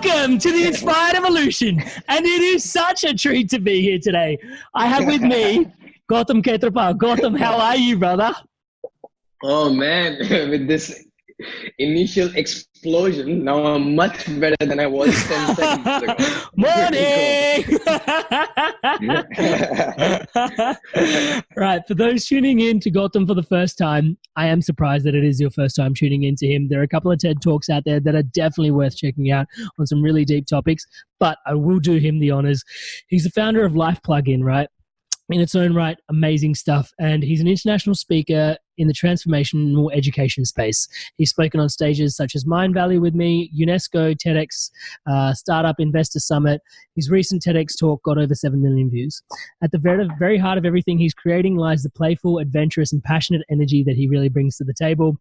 Welcome to the Inspired Evolution, and it is such a treat to be here today. I have with me Gautam Khetrapal. Gautam, how are you, brother? Oh man, with this initial explosion, now I'm much better than I was 10 seconds ago. Morning! Right, for those tuning in to Gautam for the first time, I am surprised that it is your first time tuning into him. There are a couple of TED Talks out there that are definitely worth checking out on some really deep topics, but I will do him the honors. He's the founder of Life Plugin, right? In its own right, amazing stuff. And he's an international speaker in the transformational education space. He's spoken on stages such as Mind Valley with me, UNESCO, TEDx, Startup Investor Summit. His recent TEDx talk got over 7 million views. At the very heart of everything he's creating lies the playful, adventurous, and passionate energy that he really brings to the table.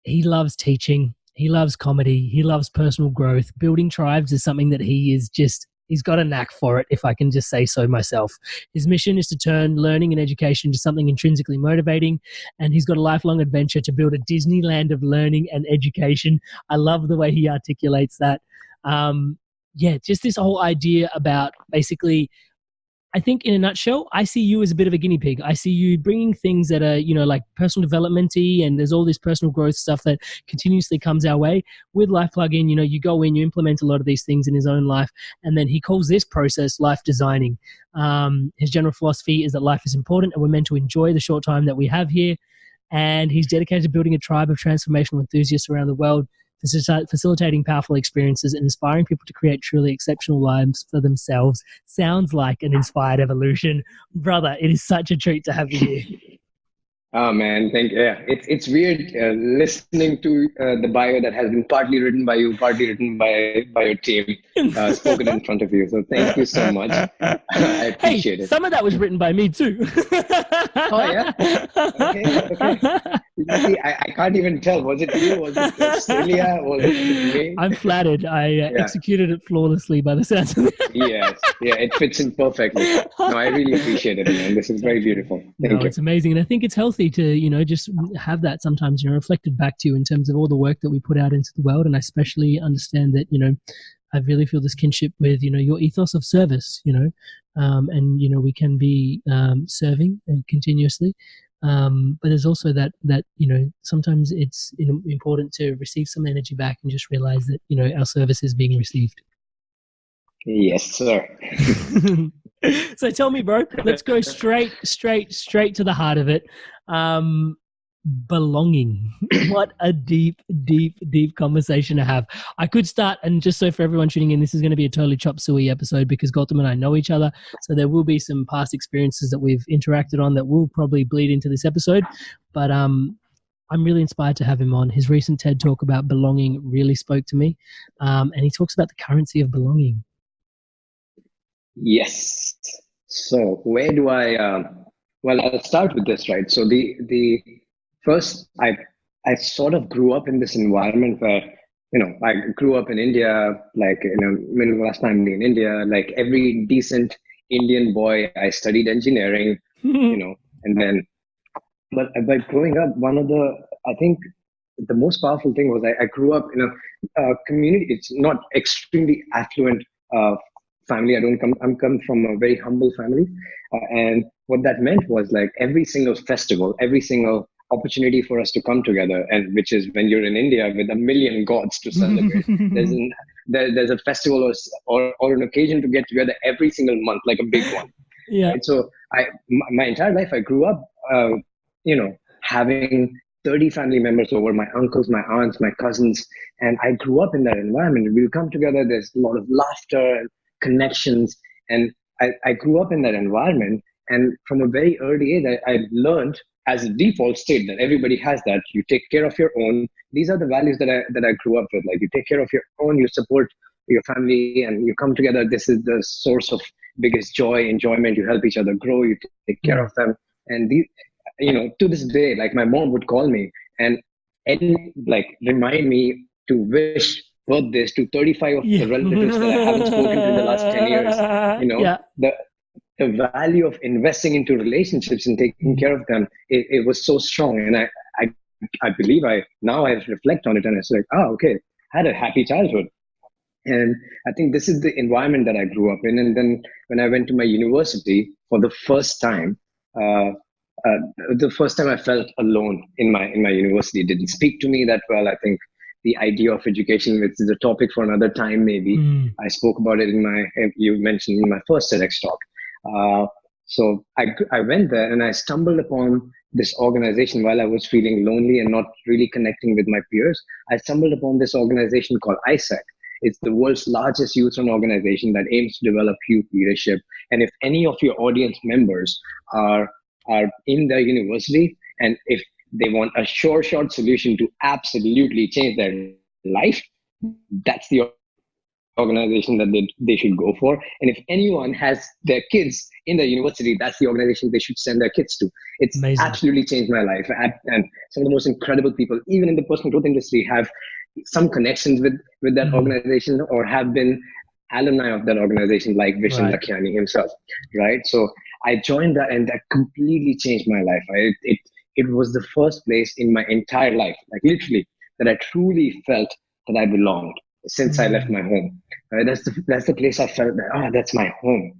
He loves teaching. He loves comedy. He loves personal growth. Building tribes is something that he's got a knack for it, if I can just say so myself. His mission is to turn learning and education into something intrinsically motivating, and he's got a lifelong adventure to build a Disneyland of learning and education. I love the way he articulates that. Just this whole idea about basically, I think in a nutshell, I see you as a bit of a guinea pig. I see you bringing things that are, like personal development-y, and there's all this personal growth stuff that continuously comes our way. With Life Plugin, you go in, you implement a lot of these things in his own life, and then he calls this process life designing. His general philosophy is that life is important and we're meant to enjoy the short time that we have here. And he's dedicated to building a tribe of transformational enthusiasts around the world, facilitating powerful experiences and inspiring people to create truly exceptional lives for themselves. Sounds like an inspired evolution. Brother, it is such a treat to have you here. Oh man, thank you. Yeah, it's weird listening to the bio that has been partly written by you, partly written by your team, spoken in front of you. So thank you so much. I appreciate it. Some of that was written by me too. Oh yeah. Okay. You see, I can't even tell. Was it you? Was it Australia? Was it me? I'm flattered. I executed it flawlessly by the sounds of it. Yes. Yeah, it fits in perfectly. No, I really appreciate it, man. This is very beautiful. Thank you. It's amazing. And I think it's healthy to, just have that sometimes, reflected back to you in terms of all the work that we put out into the world. And I especially understand that, I really feel this kinship with, your ethos of service, and, we can be serving continuously. But there's also that, sometimes it's important to receive some energy back and just realize that, our service is being received. Yes, sir. So tell me, bro, let's go straight to the heart of it. Belonging. What a deep conversation to have. I could start, and just so for everyone tuning in, this is going to be a totally chop suey episode because Gautam and I know each other. So there will be some past experiences that we've interacted on that will probably bleed into this episode. But I'm really inspired to have him on. His recent TED talk about belonging really spoke to me. And he talks about the currency of belonging. Yes. So where do I, well, I'll start with this, right? So the first, I sort of grew up in this environment where, I grew up in India, like, middle class family in India, like every decent Indian boy. I studied engineering, and then, but growing up, I think the most powerful thing was I grew up in a community. It's not extremely affluent family. I'm come from a very humble family. And what that meant was like every single festival, every single opportunity for us to come together, and which is when you're in India with a million gods to celebrate. There's a festival or an occasion to get together every single month, like a big one. Yeah. Right? So my entire life, I grew up, having 30 family members over, my uncles, my aunts, my cousins. And I grew up in that environment. We'll come together. There's a lot of laughter and connections. And I grew up in that environment. And from a very early age, I learned as a default state that everybody has that. You take care of your own. These are the values that I grew up with. Like you take care of your own, you support your family, and you come together. This is the source of biggest joy, enjoyment. You help each other grow. You take care of them. And these, to this day, like my mom would call me and like remind me to wish birthdays to 35 of the relatives that I haven't spoken to in the last 10 years. The value of investing into relationships and taking care of them, it was so strong. And I believe now I reflect on it and it's like, okay, I had a happy childhood. And I think this is the environment that I grew up in. And then when I went to my university for uh, the first time I felt alone in my university. It didn't speak to me that well. I think the idea of education, which is a topic for another time, maybe. I spoke about it you mentioned in my first TEDx talk. Uh, so I went there and I stumbled upon this organization while I was feeling lonely and not really connecting with my peers. I stumbled upon this organization called AIESEC. It's the world's largest youth-run organization that aims to develop youth leadership. And if any of your audience members are in the university, and if they want a short solution to absolutely change their life, that's the organization that they should go for. And if anyone has their kids in the university, that's the organization they should send their kids to. It's Amazing. absolutely changed my life. And some of the most incredible people, even in the personal growth industry, have some connections with that organization or have been alumni of that organization, like Vishen Right. Lakhiani himself, right? So I joined that, and that completely changed my life. It was the first place in my entire life, like literally, that I truly felt that I belonged since I left my home. Right? That's the place I felt that that's my home,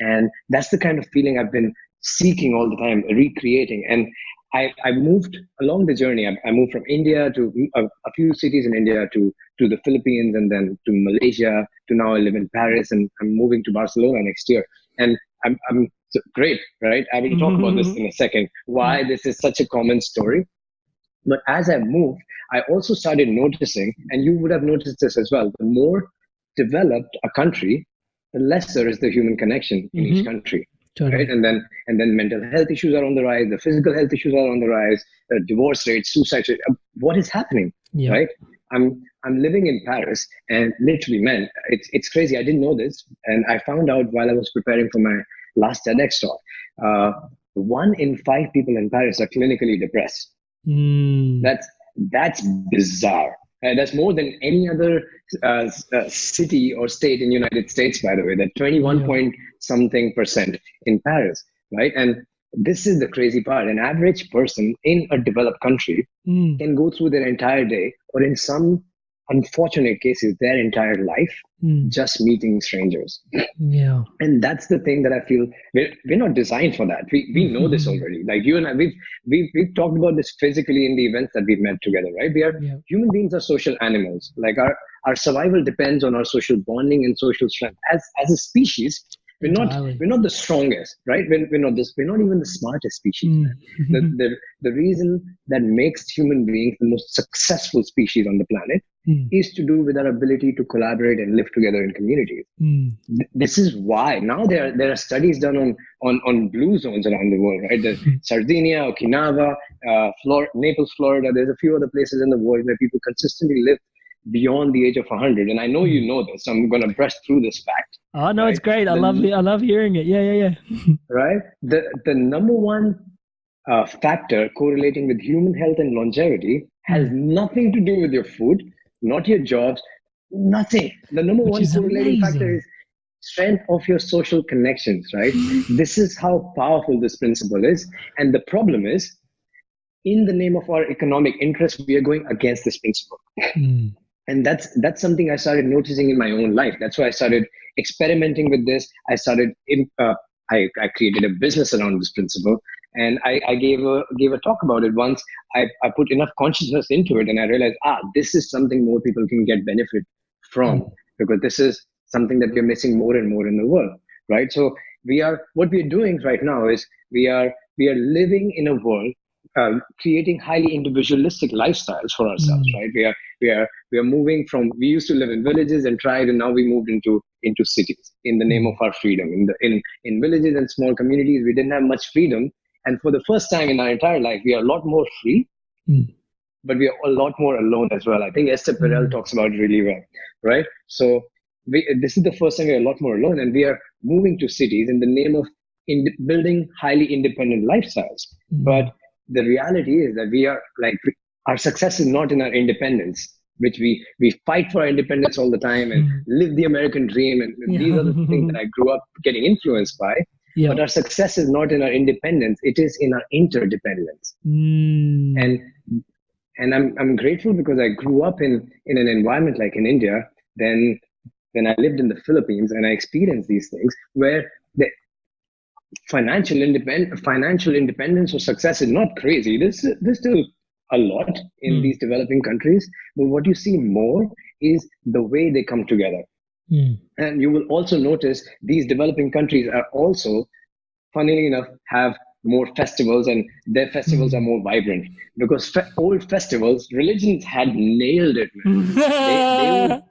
and that's the kind of feeling I've been seeking all the time, recreating. And I moved along the journey. I moved from India to a few cities in India to the Philippines, and then to Malaysia, to now I live in Paris, and I'm moving to Barcelona next year. And I'm so great, right? I will talk about this in a second, why this is such a common story. But as I moved, I also started noticing, and you would have noticed this as well, the more developed a country, the lesser is the human connection in each country. Totally. Right? And then mental health issues are on the rise, the physical health issues are on the rise, the divorce rates, suicide rate. What is happening? Yeah. Right? I'm living in Paris, and literally, man, it's crazy. I didn't know this, and I found out while I was preparing for my last TEDx talk. 1 in 5 people in Paris are clinically depressed. That's bizarre. That's more than any other city or state in the United States, by the way. That 21 point something percent in Paris, right? And this is the crazy part. An average person in a developed country can go through their entire day, or in some unfortunate cases, their entire life, just meeting strangers. Yeah. And that's the thing that I feel we're not designed for that. We know this already. Like you and I, we've talked about this physically in the events that we've met together, right? Human beings are social animals. Like our survival depends on our social bonding and social strength. As a species, we're not the strongest, right? We're not even the smartest species. The reason that makes human beings the most successful species on the planet is to do with our ability to collaborate and live together in communities. This is why now there are studies done on blue zones around the world, right? There's Sardinia, Okinawa, Naples, Florida. There's a few other places in the world where people consistently live beyond the age of 100. And I know you know this, so I'm going to brush through this fact. Oh no, right? It's great. I love hearing it. Yeah. Right. The number one factor correlating with human health and longevity has nothing to do with your food, not your jobs, nothing. The number one correlating factor is strength of your social connections, right? This is how powerful this principle is. And the problem is, in the name of our economic interest, we are going against this principle. And that's something I started noticing in my own life. That's why I started experimenting with this. I created a business around this principle, and I gave a talk about it once. I put enough consciousness into it, and I realized, this is something more people can get benefit from, because this is something that we're missing more and more in the world, right? So what we are doing right now is we are living in a world, creating highly individualistic lifestyles for ourselves, right? We are moving from, we used to live in villages and tribes, and now we moved into cities in the name of our freedom. In villages and small communities, we didn't have much freedom, and for the first time in our entire life, we are a lot more free, but we are a lot more alone as well. I think Esther Perel talks about it really well, right? So this is the first time we are a lot more alone, and we are moving to cities in the name of building highly independent lifestyles. But the reality is that we are our success is not in our independence, which we fight for our independence all the time and live the American dream. And these are the things that I grew up getting influenced by. Yeah. But our success is not in our independence; it is in our interdependence. And I'm grateful because I grew up in an environment like in India. Then when I lived in the Philippines and I experienced these things where the financial independence or success is not crazy. There's still a lot in these developing countries, but what you see more is the way they come together. And you will also notice these developing countries are also, funnily enough, have more festivals, and their festivals are more vibrant because old festivals, religions had nailed it, man.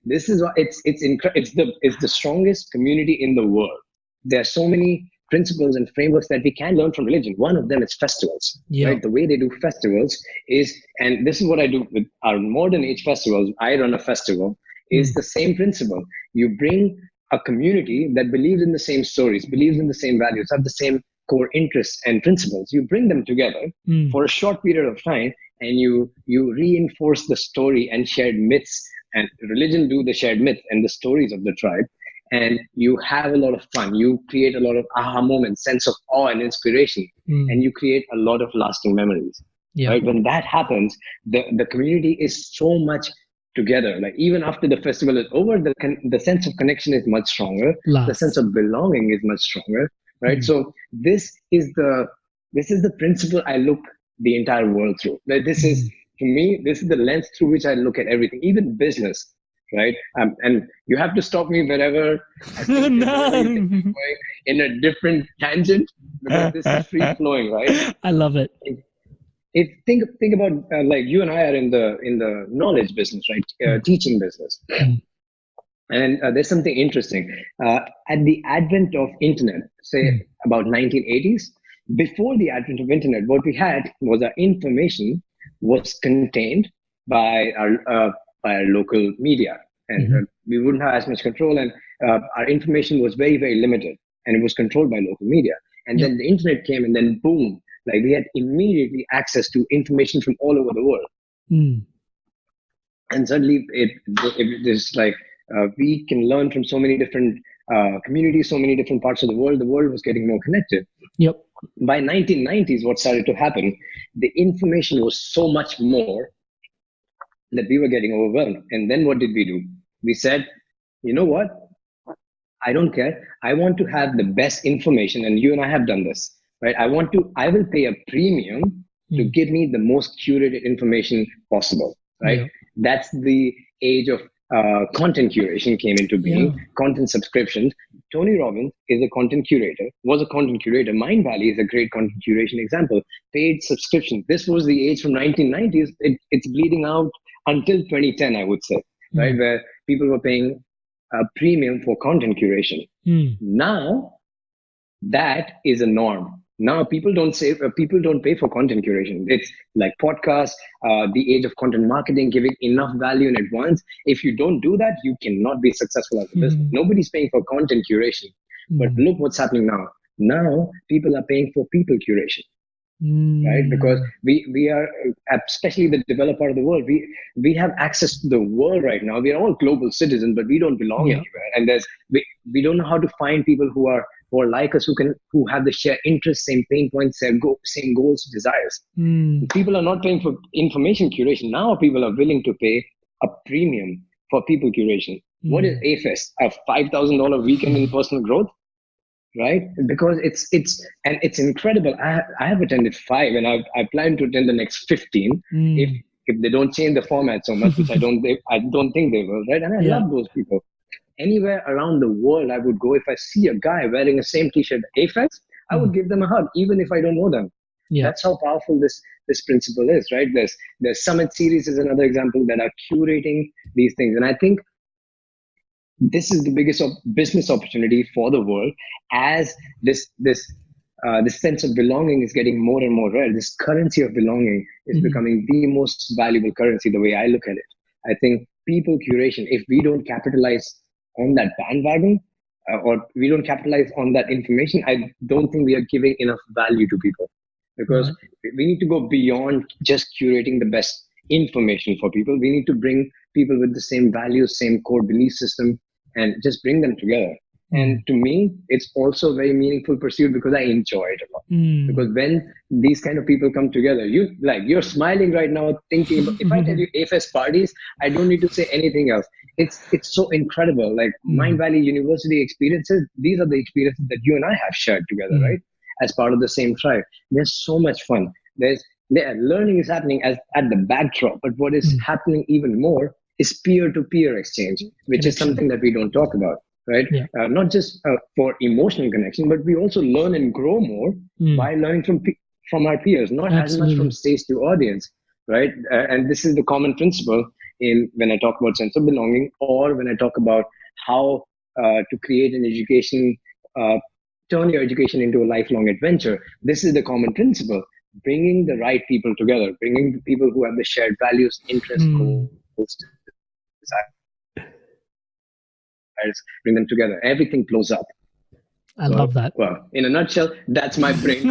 This is what it's the strongest community in the world. There are so many principles and frameworks that we can learn from religion. One of them is festivals, right? The way they do festivals is, and this is what I do with our modern age festivals. I run a festival, is the same principle. You bring a community that believes in the same stories, believes in the same values, have the same core interests and principles. You bring them together for a short period of time, and you reinforce the story and shared myths, and religion do the shared myths and the stories of the tribe, and you have a lot of fun. You create a lot of aha moments, sense of awe and inspiration, and you create a lot of lasting memories. Right? When that happens, the community is so much together. Like even after the festival is over, the sense of connection is much stronger. The sense of belonging is much stronger. Right? So this is the principle I look the entire world through. Like this is, to me, this is the lens through which I look at everything, even business. Right? And you have to stop me wherever I think going in a different tangent, because this is free flowing, right? I love it. Think about like you and I are in the knowledge business, right? Teaching business. And there's something interesting. At the advent of internet, say about 1980s, before the advent of internet, what we had was our information was contained by our local media, and we wouldn't have as much control, and our information was very, very limited, and it was controlled by local media. And then the internet came, and then boom, like we had immediately access to information from all over the world. And suddenly it is like we can learn from so many different communities, so many different parts of the world. The world was getting more connected. By 1990s, what started to happen, the information was so much more that we were getting overwhelmed. And then what did we do? We said, you know what? I don't care. I want to have the best information. And you and I have done this, right? I will pay a premium to give me the most curated information possible, right? That's the age of content curation came into being, content subscriptions. Tony Robbins is a content curator, was a content curator. Mindvalley is a great content curation example. Paid subscription. This was the age from 1990s. It's bleeding out until 2010, I would say, right? Where people were paying a premium for content curation. Now, that is a norm. Now people don't pay for content curation. It's like podcasts, the age of content marketing, giving enough value in advance. If you don't do that, you cannot be successful as a business. Nobody's paying for content curation. But look what's happening now. Now people are paying for people curation. Right? Because we are, especially the developed part of the world, we have access to the world right now. We are all global citizens, but we don't belong anywhere. And we don't know how to find people who are like us, who have the shared interests, same pain points, same goals, desires. People are not paying for information curation. Now people are willing to pay a premium for people curation. What is AFES? A $5,000 weekend in personal growth? Right? Because it's incredible. I have attended 5, and I plan to attend the next 15 if they don't change the format so much, which I don't think they will, right? And I love those people. Anywhere around the world I would go, if I see a guy wearing the same t-shirt AFEX, I would give them a hug, even if I don't know them. That's how powerful this principle is, right? There's Summit Series is another example that are curating these things, and I think this is the biggest business opportunity for the world, as this sense of belonging is getting more and more rare. This currency of belonging is becoming the most valuable currency, the way I look at it. I think people curation, if we don't capitalize on that bandwagon, or we don't capitalize on that information, I don't think we are giving enough value to people, because we need to go beyond just curating the best information for people. We need to bring people with the same values, same core belief system, and just bring them together. And to me, it's also a very meaningful pursuit because I enjoy it a lot. Because when these kind of people come together, you're smiling right now, thinking about, if I tell you AFS parties, I don't need to say anything else. It's so incredible. Like Mind Valley University experiences, these are the experiences that you and I have shared together, right? As part of the same tribe. There's so much fun. Learning is happening at the backdrop, but what is happening even more is peer-to-peer exchange, which is something that we don't talk about. Right? Yeah. Not just for emotional connection, but we also learn and grow more by learning from our peers, not as much from stage to audience, right? And this is the common principle when I talk about sense of belonging, or when I talk about how to create an education, turn your education into a lifelong adventure. This is the common principle: bringing the right people together, bringing the people who have the shared values, interests, goals, bring them together. Everything blows up. I love that. Well, in a nutshell, that's my brain.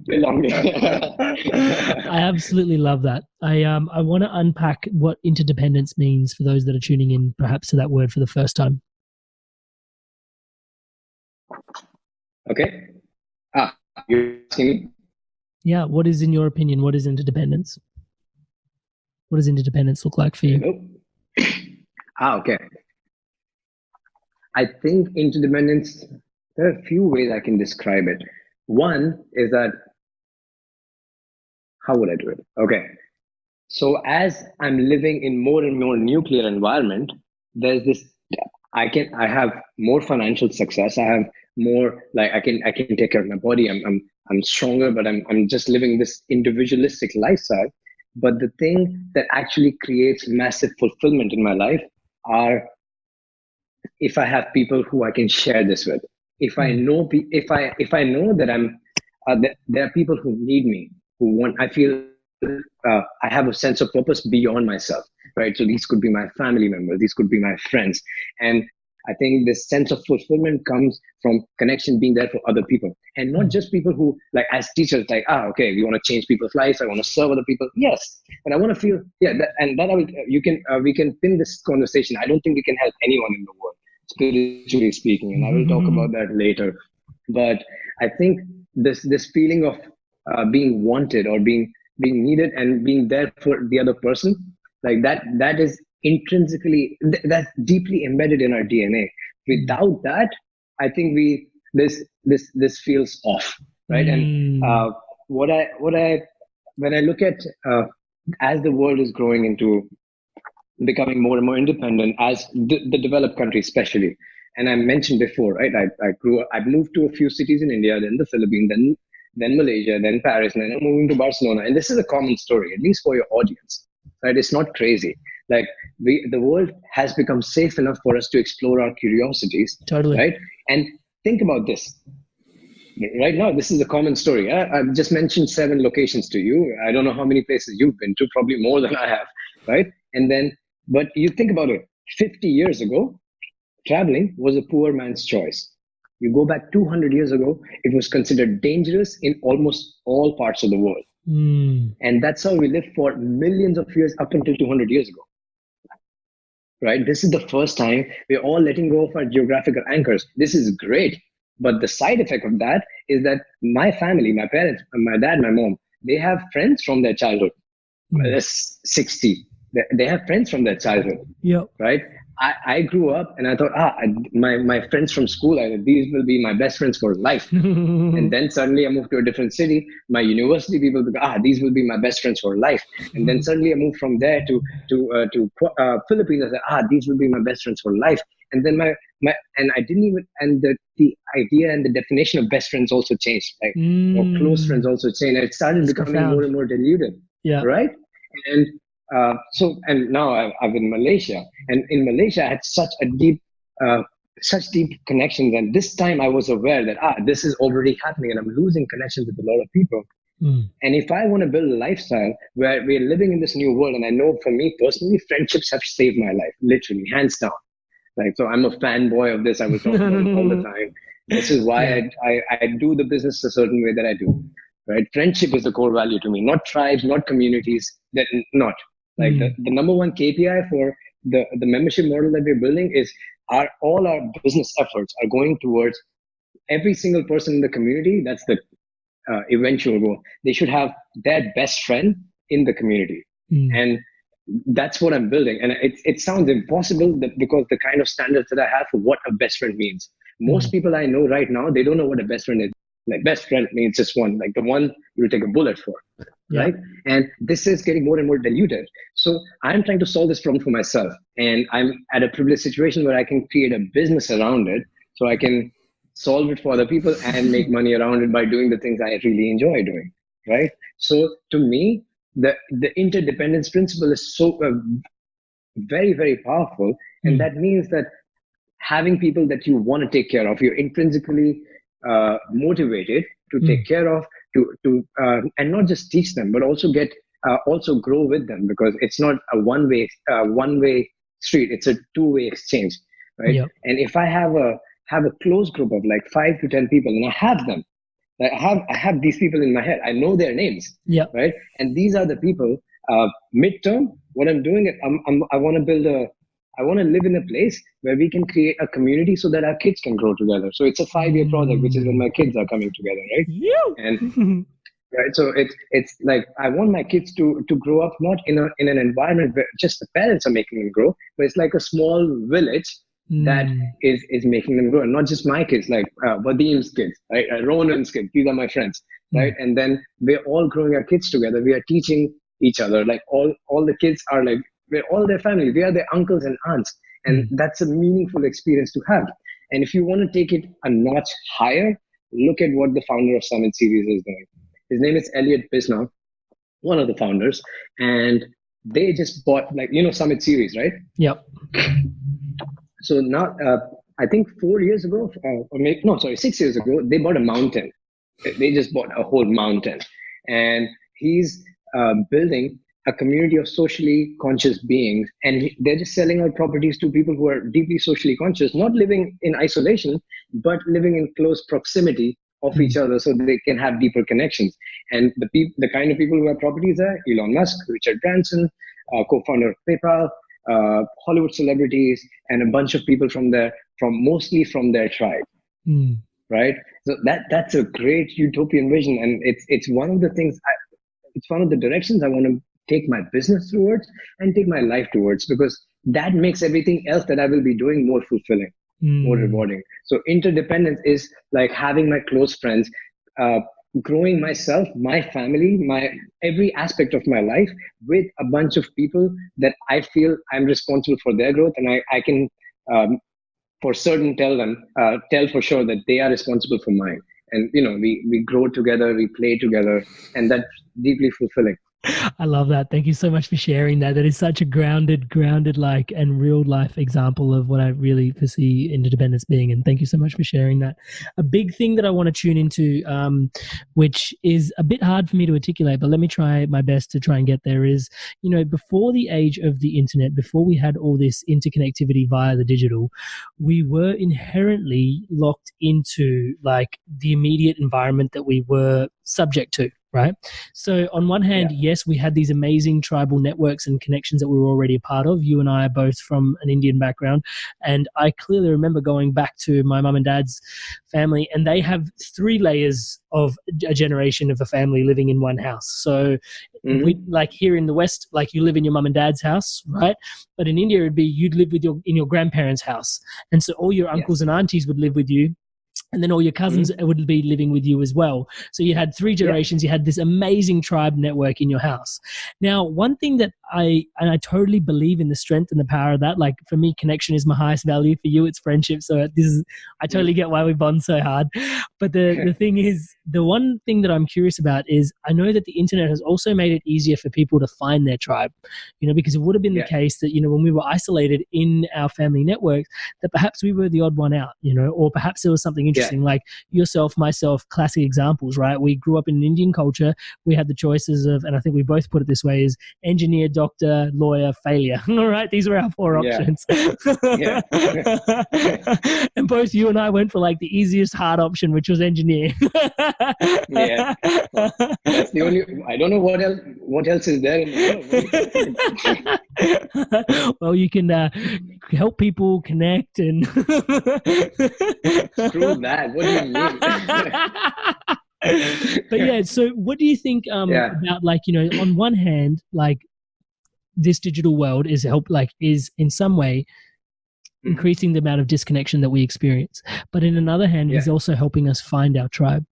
Belonging. I absolutely love that. I want to unpack what interdependence means for those that are tuning in, perhaps, to that word for the first time. Okay. You're asking me? Yeah. What is, in your opinion, what is interdependence? What does interdependence look like for you? Hello? Okay. I think interdependence, there are a few ways I can describe it. One is that, how would I do it? Okay. So as I'm living in more and more nuclear environment, there's this, I have more financial success. I have more, like, I can take care of my body. I'm stronger, but I'm just living this individualistic lifestyle. But the thing that actually creates massive fulfillment in my life are if I have people who I can share this with. If I know that that there are people who need me, who want, I feel I have a sense of purpose beyond myself, right? So these could be my family members, these could be my friends, and I think this sense of fulfillment comes from connection, being there for other people, and not just people who, like, as teachers, like, okay, we want to change people's lives, I want to serve other people. Yes, but I want to feel, we can pin this conversation. I don't think we can help anyone in the world, spiritually speaking, and I will talk about that later. But I think this feeling of being wanted, or being needed, and being there for the other person, like that is intrinsically, that's deeply embedded in our DNA. Without that, I think this feels off, right? And when I look at as the world is growing into becoming more and more independent, as the developed countries especially, and I mentioned before, right? I moved to a few cities in India, then the Philippines, then Malaysia, then Paris, and then I'm moving to Barcelona. And this is a common story, at least for your audience, right? It's not crazy. Like, the world has become safe enough for us to explore our curiosities. Totally. Right? And think about this. Right now, this is a common story. I've just mentioned 7 locations to you. I don't know how many places you've been to, probably more than I have, right? But you think about it, 50 years ago, traveling was a poor man's choice. You go back 200 years ago, it was considered dangerous in almost all parts of the world. And that's how we lived for millions of years up until 200 years ago. Right? This is the first time we're all letting go of our geographical anchors. This is great. But the side effect of that is that my family, my parents, my dad, my mom, they have friends from their childhood. 60. They have friends from their childhood. Yeah. Right? I grew up and I thought, my friends from school, these will be my best friends for life. And then suddenly I moved to a different city. My university people, these will be my best friends for life. And then suddenly I moved from there to Philippines. I said, these will be my best friends for life. And then the idea and the definition of best friends also changed, like, or close friends also changed. And it started becoming more and more diluted. Yeah. Right? And and now I'm in Malaysia, and in Malaysia I had such deep connections, and this time I was aware that this is already happening, and I'm losing connections with a lot of people. And if I want to build a lifestyle where we're living in this new world, and I know for me personally, friendships have saved my life, literally, hands down. Like, so I'm a fanboy of this. I will talk about it all the time. This is why I do the business a certain way that I do. Right? Friendship is the core value to me, not tribes, not communities. Like the number one KPI for the membership model that we're building is all our business efforts are going towards every single person in the community. That's the eventual goal. They should have their best friend in the community. And that's what I'm building. And it sounds impossible because the kind of standards that I have for what a best friend means. Most people I know right now, they don't know what a best friend is. Like, best friend means just one, like the one you'll take a bullet for, right? And this is getting more and more diluted. So I'm trying to solve this problem for myself. And I'm at a privileged situation where I can create a business around it. So I can solve it for other people and make money around it by doing the things I really enjoy doing, right? So to me, the interdependence principle is so very, very powerful. And that means that having people that you want to take care of, you're intrinsically motivated to take care of, and not just teach them, but also also grow with them, because it's not a one-way street. It's a two-way exchange, right? And if I have a close group of like 5 to 10 people, and I have them, I have these people in my head. I know their names, right? And these are the people. Midterm, what I'm doing, I want to live in a place where we can create a community so that our kids can grow together. So it's a 5-year project, which is when my kids are coming together, right? And right, so it's like I want my kids to grow up not in an environment where just the parents are making them grow, but it's like a small village that is making them grow, and not just my kids, like Vadim's kids, right? Ronan's kids. These are my friends, right? And then we're all growing our kids together. We are teaching each other. Like all the kids are like, we're all their family. We are their uncles and aunts, and that's a meaningful experience to have. And if you want to take it a notch higher, look at what the founder of Summit Series is doing. His name is Elliot Bisnow, one of the founders, and they just bought, like, Summit Series, right? Yep. So now, I think 4 years ago, 6 years ago, they bought a mountain. They just bought a whole mountain. And he's building a community of socially conscious beings. And they're just selling out properties to people who are deeply socially conscious, not living in isolation, but living in close proximity of each other so they can have deeper connections. And the kind of people who have properties are Elon Musk, Richard Branson, co-founder of PayPal, Hollywood celebrities, and a bunch of people mostly from their tribe, right? So that's a great utopian vision, and it's one of the things. It's one of the directions I want to take my business towards and take my life towards, because that makes everything else that I will be doing more fulfilling, more rewarding. So interdependence is like having my close friends, growing myself, my family, my every aspect of my life with a bunch of people that I feel I'm responsible for their growth, and I can for certain tell for sure that they are responsible for mine. And we grow together, we play together, and that's deeply fulfilling. I love that. Thank you so much for sharing that. That is such a grounded like and real life example of what I really foresee interdependence being. And thank you so much for sharing that. A big thing that I want to tune into, which is a bit hard for me to articulate, but let me try my best to try and get there, is, before the age of the internet, before we had all this interconnectivity via the digital, we were inherently locked into like the immediate environment that we were subject to. Right. So on one hand, yes, we had these amazing tribal networks and connections that we were already a part of. You and I are both from an Indian background. And I clearly remember going back to my mum and dad's family, and they have 3 layers of a generation of a family living in one house. So we, like here in the West, like you live in your mum and dad's house, right? But in India, it'd be you'd live in your grandparents' house. And so all your uncles and aunties would live with you. And then all your cousins would be living with you as well. So you had 3 generations. You had this amazing tribe network in your house. Now, one thing that I totally believe in the strength and the power of that. Like for me, connection is my highest value. For you, it's friendship. So I totally get why we bond so hard. But the thing is, the one thing that I'm curious about is I know that the internet has also made it easier for people to find their tribe, because it would have been the case that, when we were isolated in our family networks, that perhaps we were the odd one out, or perhaps there was something interesting like yourself, myself, classic examples, right? We grew up in an Indian culture. We had the choices of, and I think we both put it this way, is engineer, doctor, lawyer, failure. All right. These were our 4 options. And both you and I went for like the easiest hard option, which was engineer. Well, that's the only, I don't know what else is there in the world. Well, you can help people connect and Screw that. What do you mean? But yeah, so what do you think about, like, on one hand, like, this digital world is in some way increasing the amount of disconnection that we experience, but in another hand, it is also helping us find our tribe.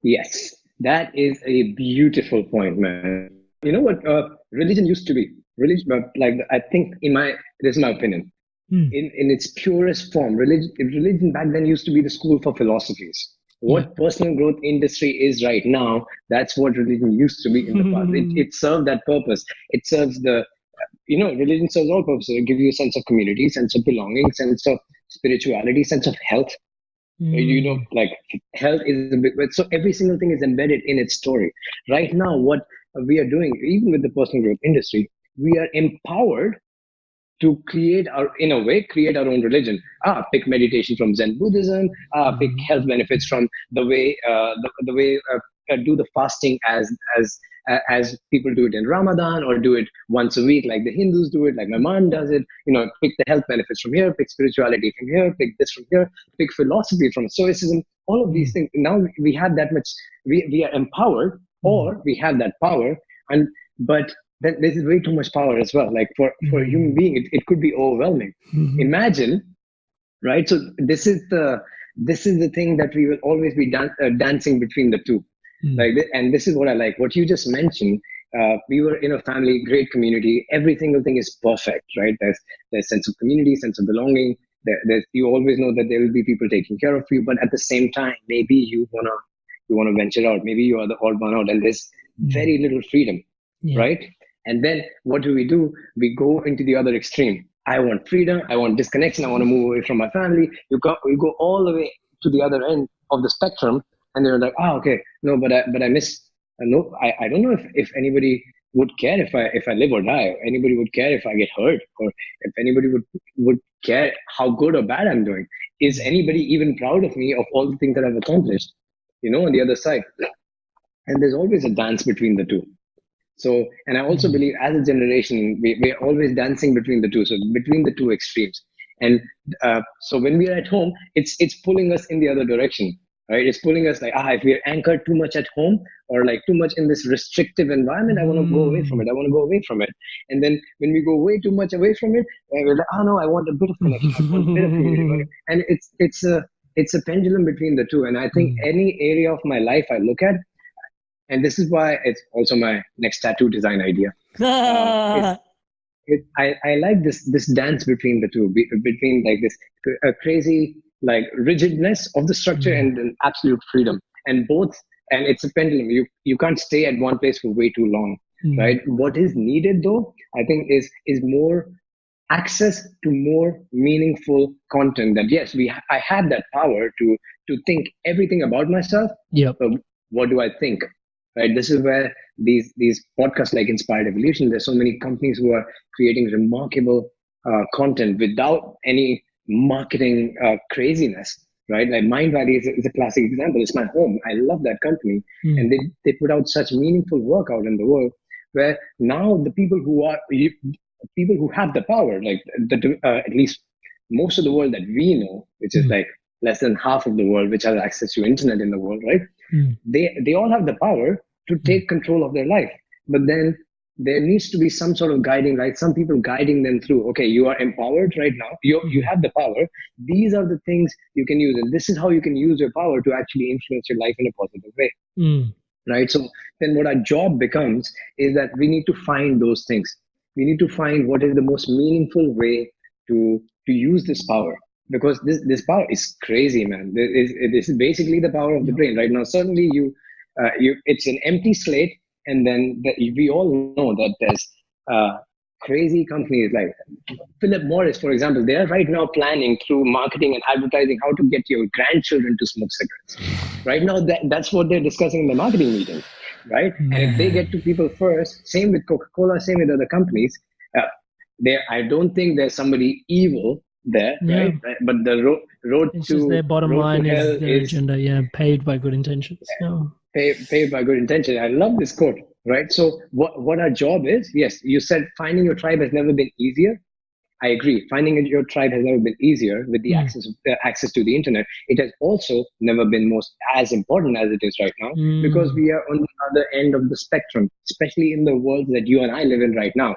Yes, that is a beautiful point, man. You know what religion used to be? Religion, I think this is my opinion. In its purest form, religion back then used to be the school for philosophies. What personal growth industry is right now, that's what religion used to be in the past. It served that purpose. It serves religion serves all purposes. It gives you a sense of community, sense of belonging, sense of spirituality, sense of health. Like health is a big, so every single thing is embedded in its story. Right now, what we are doing, even with the personal growth industry, we are empowered to create our own religion. Pick meditation from Zen Buddhism. Pick health benefits from the way do the fasting as people do it in Ramadan, or do it once a week like the Hindus do it, like my mom does it. Pick the health benefits from here, pick spirituality from here, pick this from here, pick philosophy from Stoicism. All of these things. Now we have that much. We are empowered, or we have that power, but this is way too much power as well. Like for a human being, it could be overwhelming. Imagine, right? So this is the thing that we will always be dancing between the two. And this is what I like. What you just mentioned. We were in a family, great community. Every single thing is perfect, right? There's sense of community, sense of belonging. You always know that there will be people taking care of you, but at the same time, maybe you wanna venture out. Maybe you are the odd one out, and there's very little freedom, right? And then what do? We go into the other extreme. I want freedom. I want disconnection. I want to move away from my family. You go all the way to the other end of the spectrum, and they're like, okay, no, but I miss. No, I don't know if anybody would care if I live or die. Anybody would care if I get hurt, or if anybody would care how good or bad I'm doing. Is anybody even proud of me, of all the things that I've accomplished? On the other side, and there's always a dance between the two. So, and I also believe as a generation, we're always dancing between the two. So between the two extremes. And so when we are at home, it's pulling us in the other direction, right? It's pulling us like, if we're anchored too much at home, or like too much in this restrictive environment, I want to go away from it. I want to go away from it. And then when we go way too much away from it, we're like, no, I want a bit of connection. I want a bit of community. And it's a pendulum between the two. And I think any area of my life I look at, and this is why it's also my next tattoo design idea. I like this dance between the two, between like this crazy like rigidness of the structure and an absolute freedom, and it's a pendulum. You can't stay at one place for way too long, right? What is needed though, I think, is more access to more meaningful content. That yes, I have that power to think everything about myself. What do I think? Right. This is where these podcasts like Inspired Evolution, there's so many companies who are creating remarkable content without any marketing craziness. Right. Like Mind Valley is a classic example. It's my home. I love that company. And they put out such meaningful work out in the world, where now the people who have the power, like at least most of the world that we know, which is like less than half of the world which has access to internet in the world, right? They all have the power to take control of their life. But then there needs to be some sort of guiding, right? Some people guiding them through, okay, you are empowered right now. You have the power. These are the things you can use. And this is how you can use your power to actually influence your life in a positive way. Right? So then what our job becomes is that we need to find those things. We need to find what is the most meaningful way to use this power. Because this power is crazy, man. This is basically the power of the brain right now. Suddenly, it's an empty slate, and then we all know that there's crazy companies like Philip Morris, for example. They are right now planning through marketing and advertising how to get your grandchildren to smoke cigarettes. Right now, that's what they're discussing in the marketing meeting, right? And if they get to people first, same with Coca-Cola, same with other companies. I don't think there's somebody evil there, right? But the road it's to just their bottom line is their agenda, paid by good intentions. Paid by good intention. I love this quote, right? So what our job is, yes, you said finding your tribe has never been easier. I agree. Finding your tribe has never been easier with the access to the internet. It has also never been most as important as it is right now, because we are on the other end of the spectrum, especially in the world that you and I live in right now.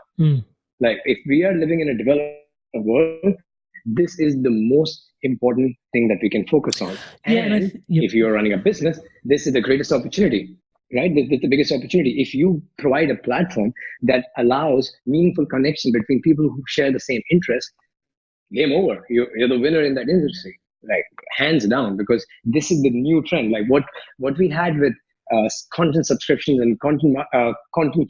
Like, if we are living in a developed world, this is the most important thing that we can focus on. And if you're running a business, this is the greatest opportunity, right? This is the biggest opportunity. If you provide a platform that allows meaningful connection between people who share the same interest, game over. You're the winner in that industry, like, hands down, because this is the new trend. Like, what we had with content subscriptions and content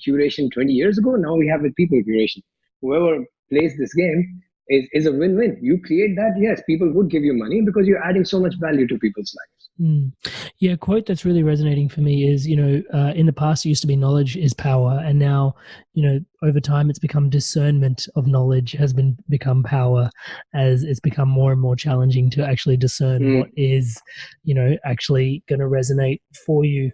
curation 20 years ago, now we have with people curation. Whoever plays this game is a win-win. You create that, yes, people would give you money because you're adding so much value to people's lives. Yeah, a quote that's really resonating for me is, in the past it used to be knowledge is power, and now, over time it's become discernment of knowledge has become power, as it's become more and more challenging to actually discern what is, actually going to resonate for you.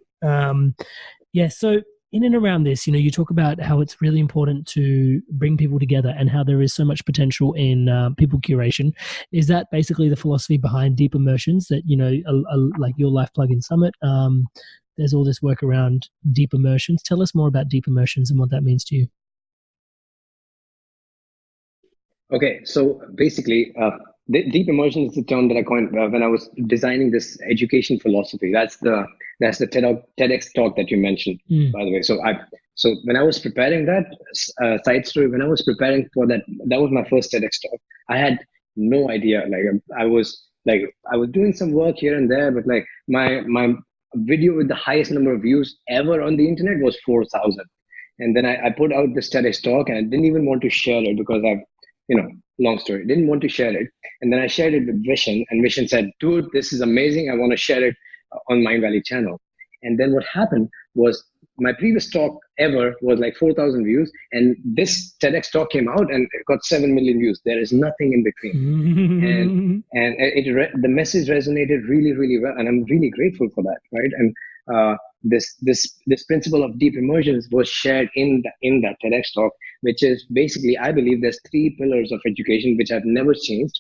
So in and around this, you talk about how it's really important to bring people together and how there is so much potential in people curation. Is that basically the philosophy behind Deep Immersions that, like your Life Plugin Summit, there's all this work around Deep Immersions. Tell us more about Deep Immersions and what that means to you. Okay, so basically, deep immersion is the term that I coined when I was designing this education philosophy. That's the TEDx talk that you mentioned, by the way. So when I was preparing that side story, when I was preparing for that, that was my first TEDx talk. I had no idea. Like, I was doing some work here and there, but like my video with the highest number of views ever on the internet was 4,000. And then I put out this TEDx talk, and I didn't even want to share it because long story, didn't want to share it. And then I shared it with Vishen, and Vishen said, dude, this is amazing. I want to share it on Mind Valley channel. And then what happened was, my previous talk ever was like 4,000 views, and this TEDx talk came out and it got 7 million views. There is nothing in between. and the message resonated really, really well, and I'm really grateful for that, right? And this principle of deep immersions was shared in that TEDx talk, which is basically, I believe there's 3 pillars of education which have never changed,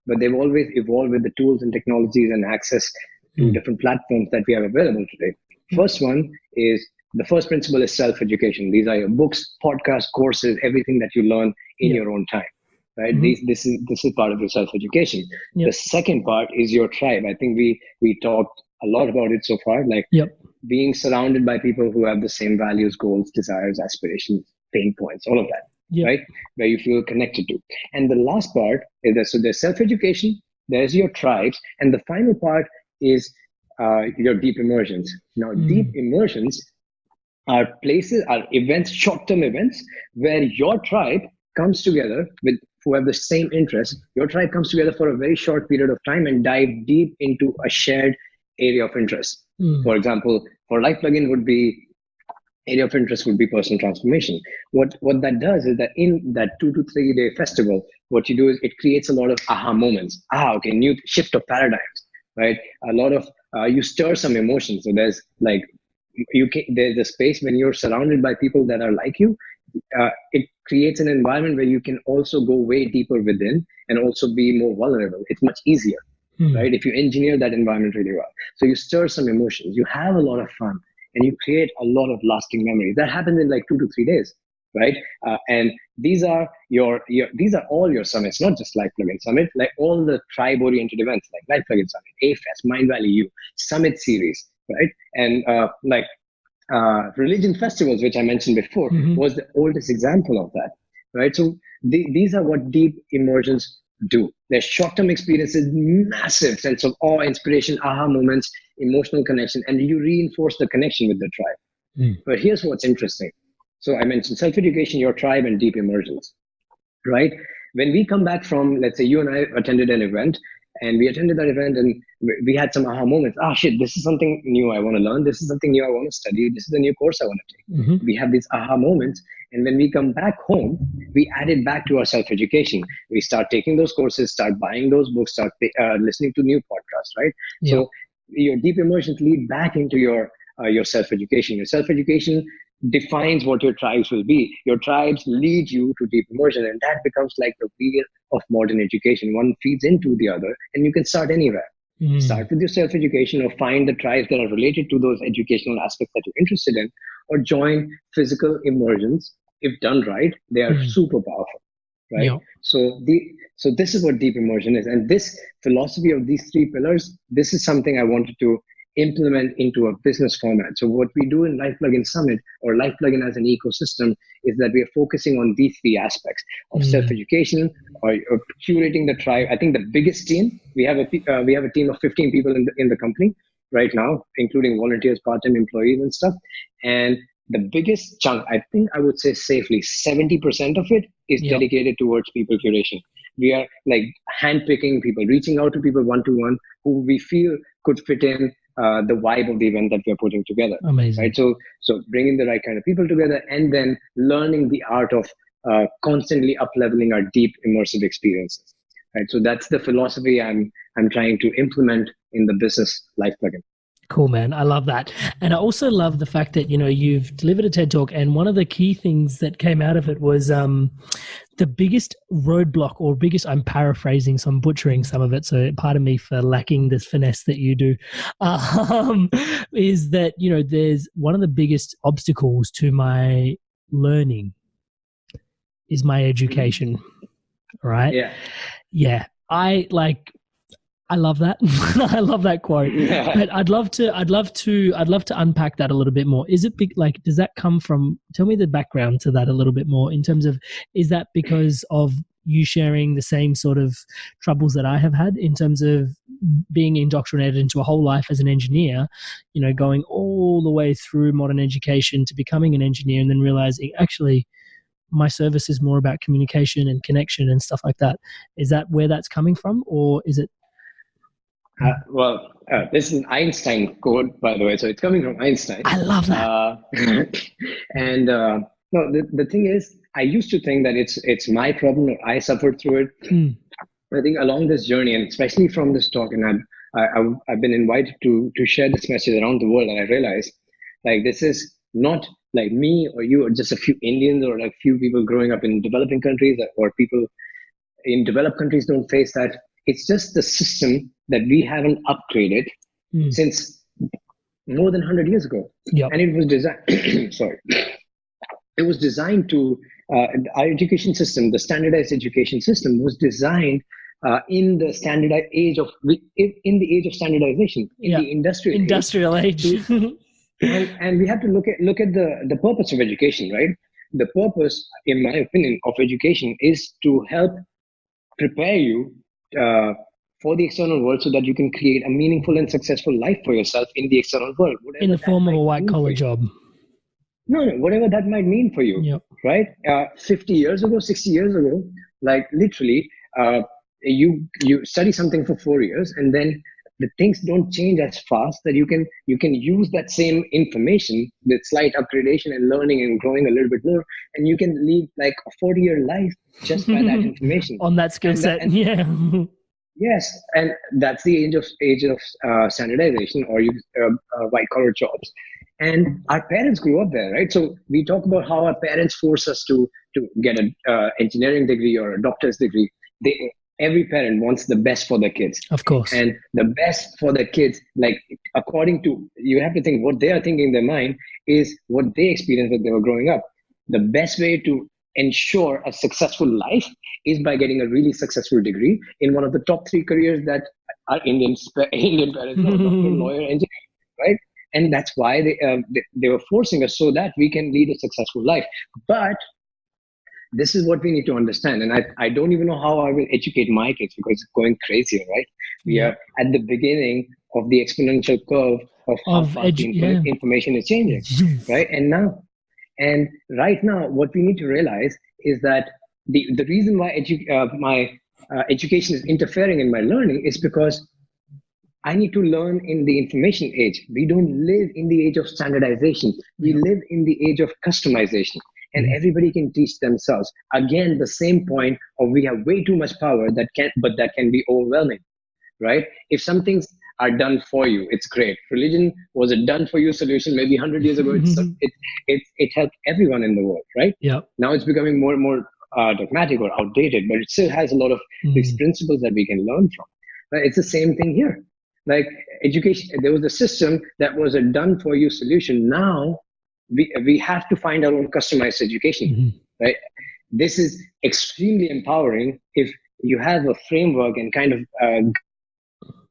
but they've always evolved with the tools and technologies and access to different platforms that we have available today. First one is, the first principle is self-education. These are your books, podcasts, courses, everything that you learn in your own time, right? This is part of your self-education. The second part is your tribe. I think we talked a lot about it so far, like being surrounded by people who have the same values, goals, desires, aspirations, pain points, all of that, right? Where you feel connected to. And the last part is that, so there's self-education, there's your tribes, and the final part is your deep immersions. Now, deep immersions are places, are events, short-term events, where your tribe comes together with who have the same interest. Your tribe comes together for a very short period of time and dive deep into a shared area of interest. For example, for Life Plugin area of interest would be personal transformation. What that does is that in that 2 to 3 day festival, what you do is it creates a lot of aha moments. Okay, new shift of paradigms, right? A lot of you stir some emotions. So there's like, there's a space when you're surrounded by people that are like you. It creates an environment where you can also go way deeper within and also be more vulnerable. It's much easier, right? If you engineer that environment really well. So you stir some emotions, you have a lot of fun, and you create a lot of lasting memories. That happens in like 2 to 3 days, right? And these are these are all your summits, not just Life Plugin Summit, like all the tribe-oriented events like Life Plugin Summit, AFES, Mind Valley U, Summit Series, right? And religion festivals, which I mentioned before, was the oldest example of that, right? So these are what deep immersions do. They're short-term experiences, massive sense of awe, inspiration, aha moments, emotional connection, and you reinforce the connection with the tribe. But here's what's interesting. So I mentioned self-education, your tribe, and deep immersions, right? When we come back from, let's say you and I attended an event, and we attended that event and we had some aha moments. Shit, this is something new I want to learn. This is something new I want to study. This is a new course I want to take. We have these aha moments. And when we come back home, we add it back to our self-education. We start taking those courses, start buying those books, start listening to new podcasts, right? So your deep immersions lead back into your self-education. Your self-education defines what your tribes will be. Your tribes lead you to deep immersion, and that becomes like the wheel of modern education. One feeds into the other, and you can start anywhere. Start with your self-education, or find the tribes that are related to those educational aspects that you're interested in, or join physical immersions. If done right, they are super powerful, right? Yeah. So this is what deep immersion is, and this philosophy of these three pillars. This is something I wanted to implement into a business format. So what we do in Life Plugin Summit, or Life Plugin as an ecosystem, is that we are focusing on these three aspects of self-education, or curating the tribe. I think the biggest team, we have a team of 15 people in the company right now, including volunteers, part-time employees and stuff. And the biggest chunk, I think I would say safely 70% of it is dedicated towards people curation. We are like handpicking people, reaching out to people one-to-one who we feel could fit in the vibe of the event that we're putting together. Amazing. Right? So bringing the right kind of people together, and then learning the art of constantly up-leveling our deep immersive experiences. Right? So that's the philosophy I'm trying to implement in the business Life Plugin. Cool, man. I love that. And I also love the fact that, you've delivered a TED Talk, and one of the key things that came out of it was the biggest roadblock, or biggest, I'm paraphrasing, so I'm butchering some of it, so pardon me for lacking this finesse that you do, is that, there's one of the biggest obstacles to my learning is my education, right? Yeah. Yeah. I love that. I love that quote. Yeah. But I'd love to unpack that a little bit more. Is it big? Like, does that come from? Tell me the background to that a little bit more. In terms of, is that because of you sharing the same sort of troubles that I have had in terms of being indoctrinated into a whole life as an engineer? Going all the way through modern education to becoming an engineer, and then realizing actually my service is more about communication and connection and stuff like that. Is that where that's coming from, or is it? This is an Einstein quote, by the way, so it's coming from Einstein. I love that. No, the thing is, I used to think that it's my problem, or I suffered through it. I think along this journey, and especially from this talk, and I've been invited to share this message around the world, and I realized, like, this is not like me or you or just a few Indians or like few people growing up in developing countries, or people in developed countries don't face that. It's just the system that we haven't upgraded since more than 100 years ago. Yep. And it was designed, sorry, it was designed to, our education system, the standardized education system was designed in the standardized age of, in the age of standardization, in the industrial age. And we have to look at the purpose of education, right? The purpose, in my opinion, of education is to help prepare you for the external world, so that you can create a meaningful and successful life for yourself in the external world. In the form of a white-collar job. No, whatever that might mean for you, right? 50 years ago, 60 years ago, like literally, you study something for 4 years, and then the things don't change as fast that you can use that same information with slight upgradation and learning and growing a little bit more, and you can live like a 40-year life just by that information on that skill set. Yes, and that's the age of standardization, or white collar jobs. And our parents grew up there, right? So we talk about how our parents force us to get an engineering degree or a doctor's degree. Every parent wants the best for their kids. Of course. And the best for their kids, like according to, you have to think what they are thinking in their mind is what they experienced when they were growing up. The best way to ensure a successful life is by getting a really successful degree in one of the top 3 careers that are Indian parents know, doctor, lawyer, engineer, right? And that's why they were forcing us so that we can lead a successful life. But this is what we need to understand. And I don't even know how I will educate my kids, because it's going crazy, right? We are at the beginning of the exponential curve of how fast information is changing, right? And right now, what we need to realize is that the reason why my education is interfering in my learning is because I need to learn in the information age. We don't live in the age of standardization. We live in the age of customization. And everybody can teach themselves. Again, the same point of we have way too much power that can be overwhelming, right? If something's are done for you. It's great. Religion was a done for you solution maybe 100 years ago. It helped everyone in the world, right? Yeah. Now it's becoming more and more dogmatic or outdated, but it still has a lot of these principles that we can learn from. Right? It's the same thing here. Like education, there was a system that was a done for you solution. Now we have to find our own customized education, right? This is extremely empowering if you have a framework and kind of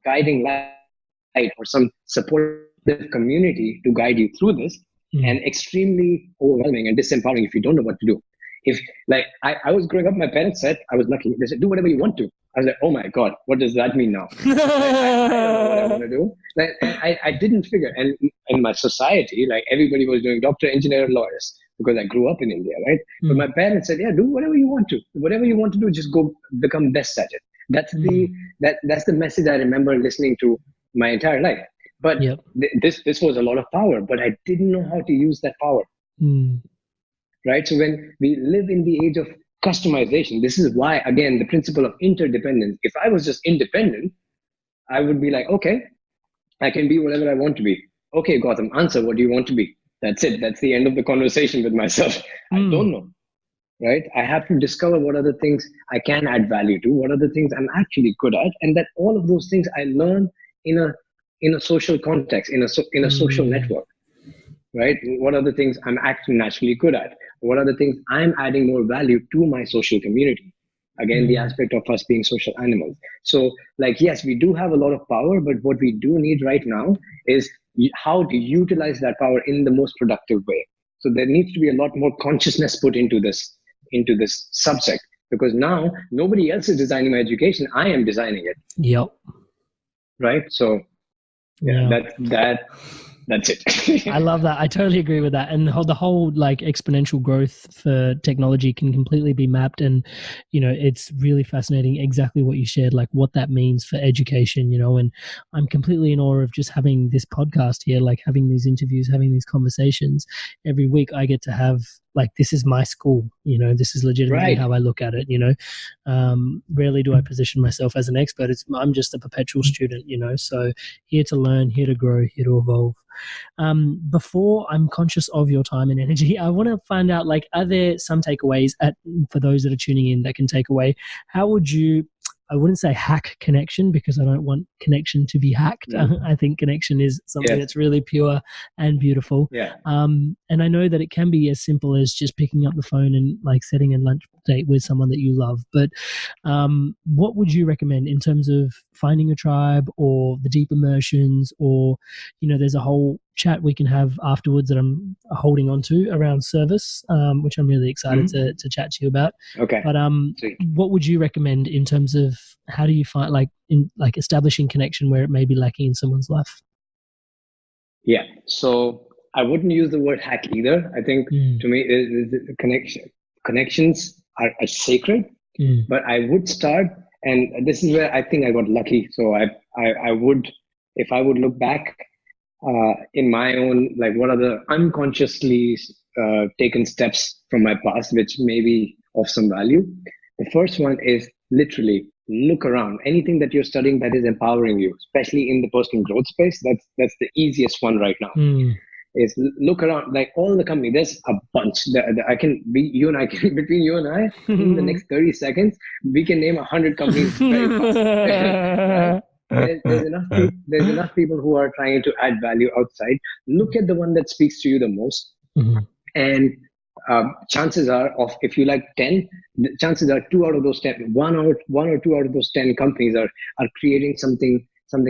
guiding light or some supportive community to guide you through this, and extremely overwhelming and disempowering if you don't know what to do. If like I was growing up, my parents said, I was lucky, they said, do whatever you want to. I was like, oh my God, what does that mean now? I don't know what I want to do. Like, I didn't figure. And in my society, like everybody was doing doctor, engineer, lawyers because I grew up in India, right? But my parents said, yeah, do whatever you want to. Whatever you want to do, just go become best at it. That's the message I remember listening to my entire life. But this was a lot of power, but I didn't know how to use that power. Right? So when we live in the age of customization, this is why, again, the principle of interdependence. If I was just independent, I would be like, okay, I can be whatever I want to be. Okay, Gautam, answer, what do you want to be? That's it. That's the end of the conversation with myself. I don't know. Right? I have to discover what are the things I can add value to, what are the things I'm actually good at, and that all of those things I learn in a social context, in a social network. Right? What are the things I'm actually naturally good at? What are the things I'm adding more value to my social community? Again, the aspect of us being social animals. So, like, yes, we do have a lot of power, but what we do need right now is how to utilize that power in the most productive way. So there needs to be a lot more consciousness put into this subject, because now nobody else is designing my education. I am designing it. Yep. Right. So that's it. I love that. I totally agree with that. And the whole like exponential growth for technology can completely be mapped. And, it's really fascinating exactly what you shared, like what that means for education, and I'm completely in awe of just having this podcast here, like having these interviews, having these conversations every week. I get to have like, this is my school, this is legitimately how I look at it, rarely do I position myself as an expert. I'm just a perpetual student, so here to learn, here to grow, here to evolve. Before I'm conscious of your time and energy, I want to find out, like, are there some takeaways for those that are tuning in that can take away? How would you, I wouldn't say hack connection, because I don't want connection to be hacked. I think connection is something that's really pure and beautiful. And I know that it can be as simple as just picking up the phone and like setting a lunch date with someone that you love. But what would you recommend in terms of finding a tribe or the deep immersions, or, there's a whole chat we can have afterwards that I'm holding on to around service, which I'm really excited to chat to you about. Okay. But what would you recommend in terms of how do you find like establishing connection where it may be lacking in someone's life? Yeah. So I wouldn't use the word hack either. I think to me, connections are sacred. But I would start, and this is where I think I got lucky. So I would, if I would look back in my own, like, what are the unconsciously taken steps from my past, which may be of some value. The first one is literally look around. Anything that you're studying that is empowering you, especially in the personal growth space, that's the easiest one right now. Is look around, like all the company. There's a bunch that I can be. You and I can, between you and I, in the next 30 seconds, we can name 100 companies very fast. Right? There's enough people who are trying to add value outside. Look at the one that speaks to you the most, and chances are, if you like 10, the chances are 2 out of those 10, one or two out of those 10 companies are creating something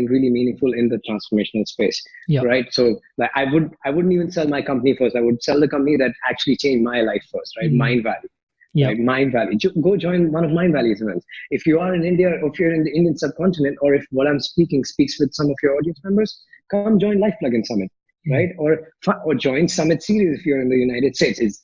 really meaningful in the transformational space. Right? So like I wouldn't even sell my company first. I would sell the company that actually changed my life first, right? Mind Valley. Right? Mind Valley. Go join one of Mind Valley's events. If you are in India, or if you're in the Indian subcontinent, or if what I'm speaking speaks with some of your audience members, come join Life Plugin Summit, right? Or join Summit Series if you're in the United States. It's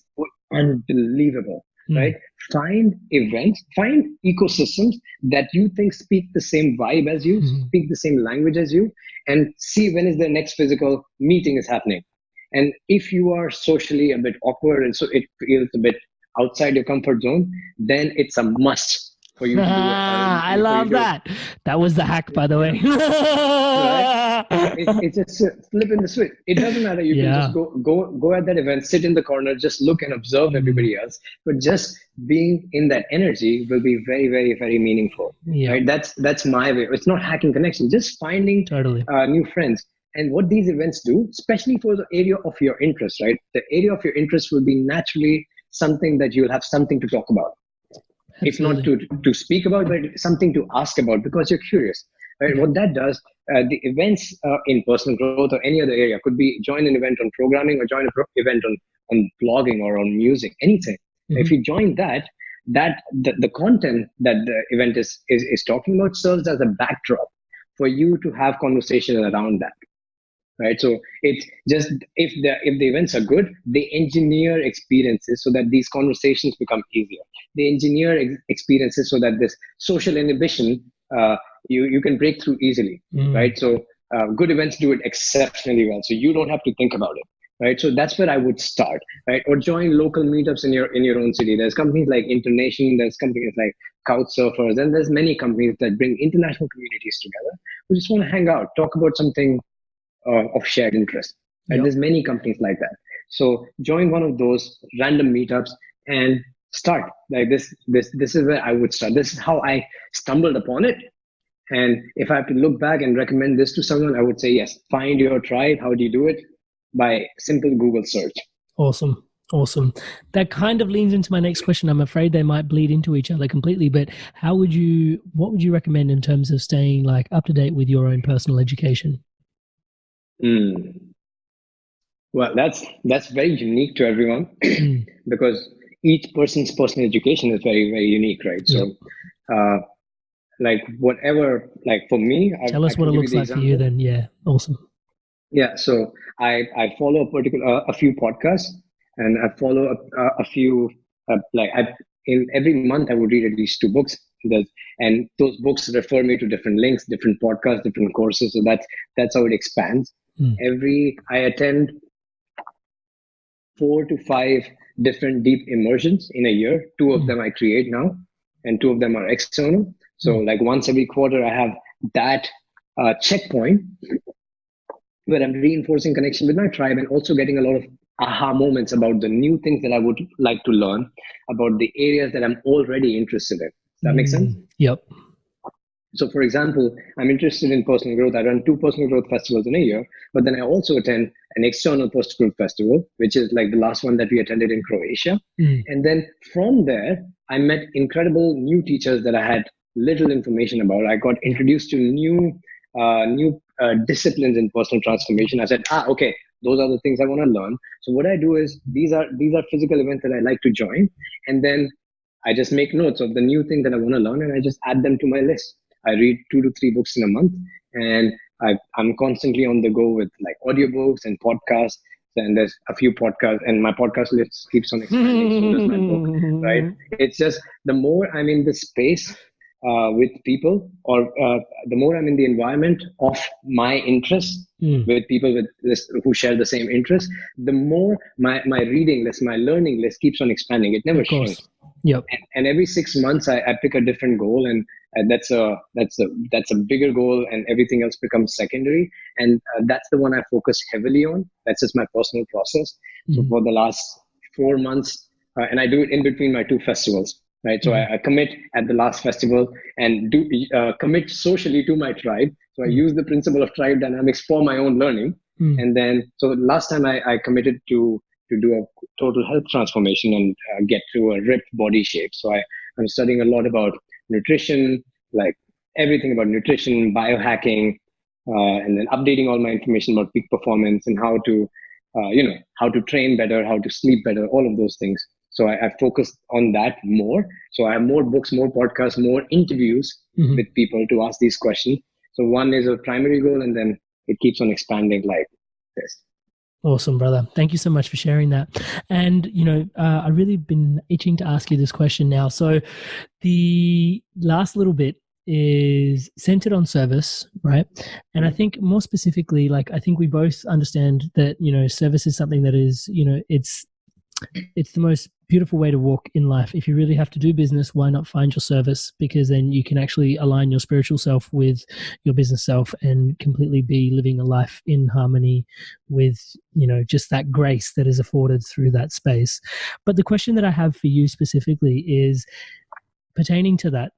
unbelievable. Right? Find events, find ecosystems that you think speak the same vibe as you, speak the same language as you, and see when is the next physical meeting is happening. And if you are socially a bit awkward and so it feels a bit outside your comfort zone, then it's a must for you to do I love that. That was the hack, by the way. Right? It's just a flip in the switch. It doesn't matter. You can just go at that event, sit in the corner, just look and observe everybody else. But just being in that energy will be very, very, very meaningful. Right? That's my way. It's not hacking connection. Just finding new friends. And what these events do, especially for the area of your interest, right? The area of your interest will be naturally something that you'll have something to talk about. Absolutely. If not to speak about, but something to ask about because you're curious. Right? What that does, the events in personal growth or any other area could be join an event on programming or join an event on blogging or on music, anything. If you join that the content that the event is talking about serves as a backdrop for you to have conversation around that. Right, so it's just if the events are good, they engineer experiences so that these conversations become easier. They engineer experiences so that this social inhibition you can break through easily. Right, so good events do it exceptionally well. So you don't have to think about it. Right, so that's where I would start. Right, or join local meetups in your own city. There's companies like Internation. There's companies like Couchsurfers, and there's many companies that bring international communities together who just want to hang out, talk about something of shared interest. And there's many companies like that. So join one of those random meetups and start. Like this is where I would start. This is how I stumbled upon it. And if I have to look back and recommend this to someone, I would say, yes, find your tribe. How do you do it? By simple Google search. Awesome. That kind of leans into my next question. I'm afraid they might bleed into each other completely, but what would you recommend in terms of staying like up to date with your own personal education? Well, that's very unique to everyone because each person's personal education is very, very unique, right? So, like whatever, like for me, tell us what it looks like for you then. Yeah, awesome. Yeah, so I follow a few podcasts, and I follow a few in every month I would read at least 2 books. And those books refer me to different links, different podcasts, different courses. So that's how it expands. I attend 4 to 5 different deep immersions in a year. 2 of them I create now, and 2 of them are external. So like once every quarter, I have that checkpoint where I'm reinforcing connection with my tribe and also getting a lot of aha moments about the new things that I would like to learn about the areas that I'm already interested in. Does that make sense? Yep. So, for example, I'm interested in personal growth. I run 2 personal growth festivals in a year, but then I also attend an external personal growth festival, which is like the last one that we attended in Croatia. And then from there, I met incredible new teachers that I had little information about. I got introduced to new disciplines in personal transformation. I said, okay, those are the things I want to learn. So what I do is these are physical events that I like to join, and then I just make notes of the new thing that I want to learn, and I just add them to my list. I read 2 to 3 books in a month, and I'm constantly on the go with like audiobooks and podcasts. And there's a few podcasts, and my podcast list keeps on expanding. So does my book, right? It's just the more I'm in the space with people, or the more I'm in the environment of my interests with people who share the same interests, the more my reading list, my learning list keeps on expanding. It never shrinks. Yep. And every 6 months, I pick a different goal, and that's a bigger goal, and everything else becomes secondary. And that's the one I focus heavily on. That's just my personal process. So for the last 4 months, and I do it in between my 2 festivals. Right, so I commit at the last festival and do commit socially to my tribe. So I use the principle of tribe dynamics for my own learning. And then, so last time I committed to do a total health transformation and get to a ripped body shape. So I'm studying a lot about nutrition, like everything about nutrition, biohacking, and then updating all my information about peak performance and how to train better, how to sleep better, all of those things. So I focused on that more. So I have more books, more podcasts, more interviews with people to ask these questions. So one is a primary goal, and then it keeps on expanding like this. Awesome, brother. Thank you so much for sharing that. And, I've really been itching to ask you this question now. So the last little bit is centered on service, right? And I think more specifically, I think we both understand that, service is something that is, it's the most beautiful way to walk in life. If you really have to do business, why not find your service? Because then you can actually align your spiritual self with your business self and completely be living a life in harmony with, just that grace that is afforded through that space. But the question that I have for you specifically is pertaining to that.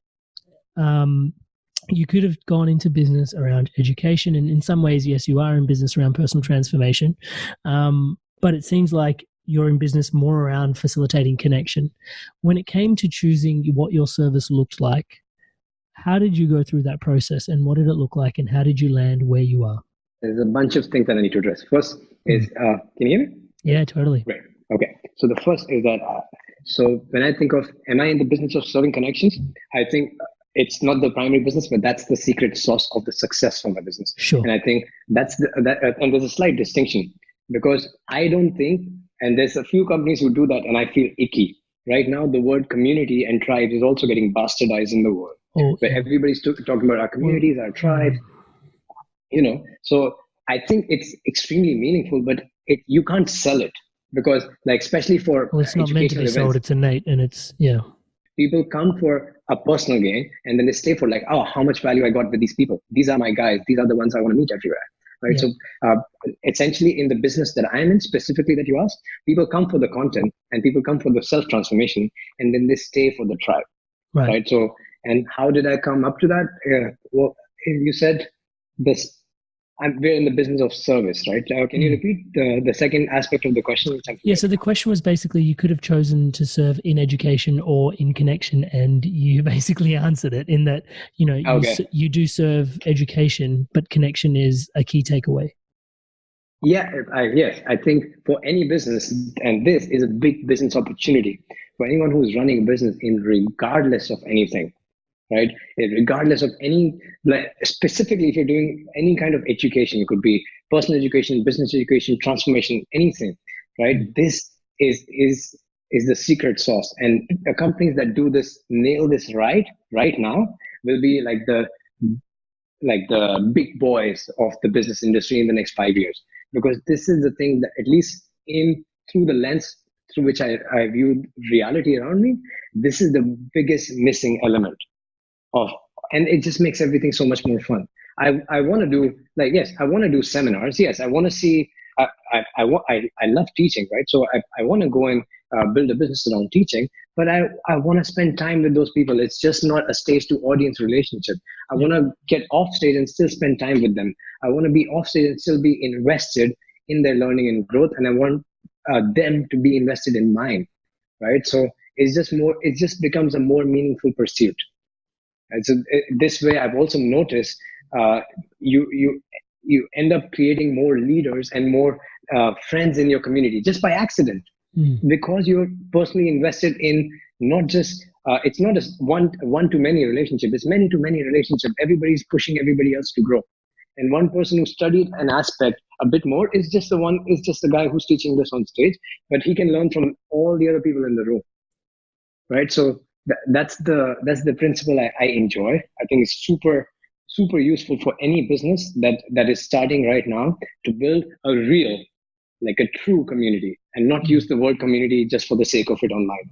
You could have gone into business around education, and in some ways, yes, you are in business around personal transformation. But it seems like you're in business more around facilitating connection. When it came to choosing what your service looked like, how did you go through that process, and what did it look like, and how did you land where you are? There's a bunch of things that I need to address. First is, can you hear me? Yeah, totally. Right. Okay. So the first is that, so when I think of, am I in the business of serving connections? I think it's not the primary business, but that's the secret sauce of the success for my business. Sure. And I think and there's a slight distinction, because I don't think, and there's a few companies who do that, and I feel icky. Right now, the word community and tribe is also getting bastardized in the world, where everybody's talking about our communities, our tribes, So I think it's extremely meaningful, but you can't sell it, because, especially for it's not meant to be sold. It's innate, and people come for a personal gain, and then they stay for how much value I got with these people. These are my guys. These are the ones I want to meet everywhere. Right. Yeah. So essentially, in the business that I'm in, specifically that you asked, people come for the content, and people come for the self-transformation, and then they stay for the tribe. Right. So, and how did I come up to that? Well, you said this. We're in the business of service, right? Can you repeat the second aspect of the question? Yeah, so the question was basically, you could have chosen to serve in education or in connection, and you basically answered it in that, you do serve education, but connection is a key takeaway. Yeah, yes. I think for any business, and this is a big business opportunity for anyone who's running a business regardless of anything. Right? Regardless of any, specifically if you're doing any kind of education, it could be personal education, business education, transformation, anything, right? This is the secret sauce. And the companies that do this, nail this right now, will be like the big boys of the business industry in the next 5 years. Because this is the thing that, at least through the lens through which I view reality around me, this is the biggest missing element. And it just makes everything so much more fun. I want to do I want to do seminars. Yes, I want to see. I love teaching, right? So I want to go and build a business around teaching, but I want to spend time with those people. It's just not a stage to audience relationship. I want to get off stage and still spend time with them. I want to be off stage and still be invested in their learning and growth, and I want them to be invested in mine, right? So it's just more. It just becomes a more meaningful pursuit. And so this way, I've also noticed you end up creating more leaders and more friends in your community just by accident, because you're personally invested in not just it's not a one-to-many relationship. It's many-to-many relationship. Everybody's pushing everybody else to grow, and one person who studied an aspect a bit more is just the guy who's teaching this on stage, but he can learn from all the other people in the room, right? So that's the principle I enjoy. I think it's super useful for any business that is starting right now, to build a real, a true community, and not use the word community just for the sake of it online.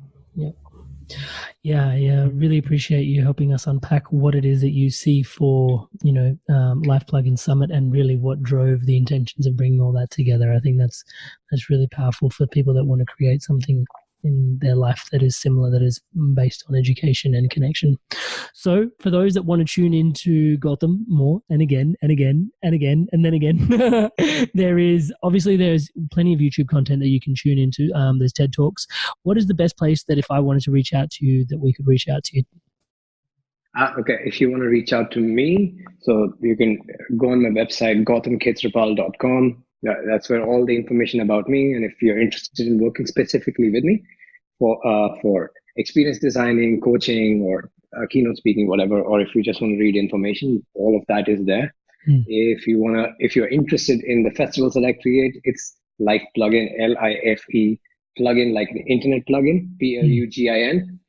Yeah. Really appreciate you helping us unpack what it is that you see for Life Plugin Summit, and really what drove the intentions of bringing all that together. I think that's really powerful for people that want to create something in their life that is similar, that is based on education and connection. So for those that want to tune into Gautam more, and again and again and again and then again, there's plenty of YouTube content that you can tune into. There's TED Talks. What is the best place that, if I wanted to reach out to you, that we could reach out to you? Okay, if you want to reach out to me, so you can go on my website, gautamkhetrapal.com. That's where all the information about me, and if you're interested in working specifically with me for experience designing, coaching, or keynote speaking, whatever, or if you just want to read information, all of that is there. If you're interested in the festivals that I create, it's Life Plugin, LIFE plugin, like the internet plugin, PLUGIN.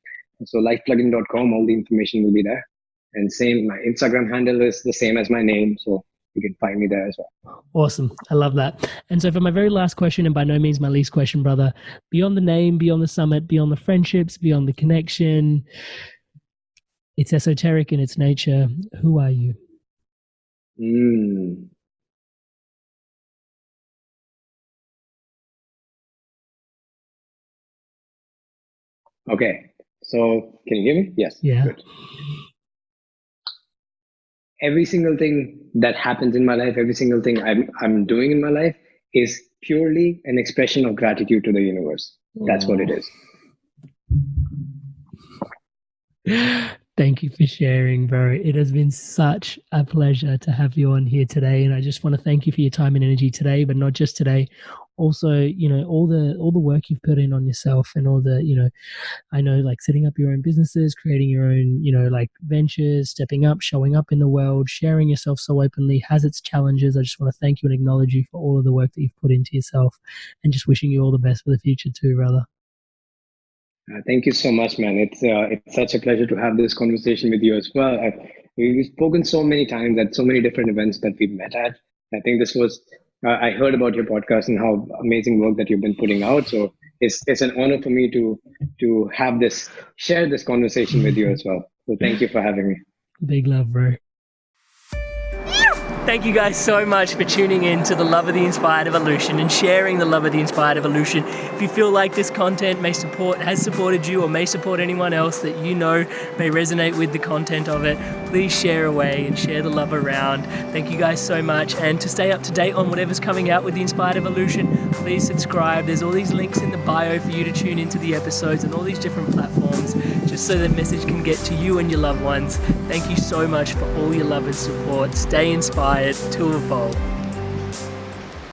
So lifeplugin.com, all the information will be there. And same, my Instagram handle is the same as my name. So you can find me there as well. Awesome. I love that. And so for my very last question, and by no means my least question, brother, beyond the name, beyond the summit, beyond the friendships, beyond the connection, it's esoteric in its nature. Who are you? Okay. So can you hear me? Yes. Yeah. Good. Every single thing that happens in my life, every single thing I'm doing in my life is purely an expression of gratitude to the universe. That's what it is. Thank you for sharing, bro. It has been such a pleasure to have you on here today. And I just want to thank you for your time and energy today, but not just today. Also, all the work you've put in on yourself and all the, I know, like setting up your own businesses, creating your own, like ventures, stepping up, showing up in the world, sharing yourself so openly has its challenges. I just want to thank you and acknowledge you for all of the work that you've put into yourself, and just wishing you all the best for the future too, brother. Thank you so much, man. It's such a pleasure to have this conversation with you as well. We've spoken so many times at so many different events that we've met at. I think this was, I heard about your podcast and how amazing work that you've been putting out. So it's an honor for me to share this conversation with you as well. So thank you for having me. Big love, bro. Thank you guys so much for tuning in to the Love of the Inspired Evolution and sharing the Love of the Inspired Evolution. If you feel like this content has supported you or may support anyone else that you know may resonate with the content of it, please share away and share the love around. Thank you guys so much. And to stay up to date on whatever's coming out with the Inspired Evolution, please subscribe. There's all these links in the bio for you to tune into the episodes and all these different platforms, just so the message can get to you and your loved ones. Thank you so much for all your love and support. Stay inspired to evolve.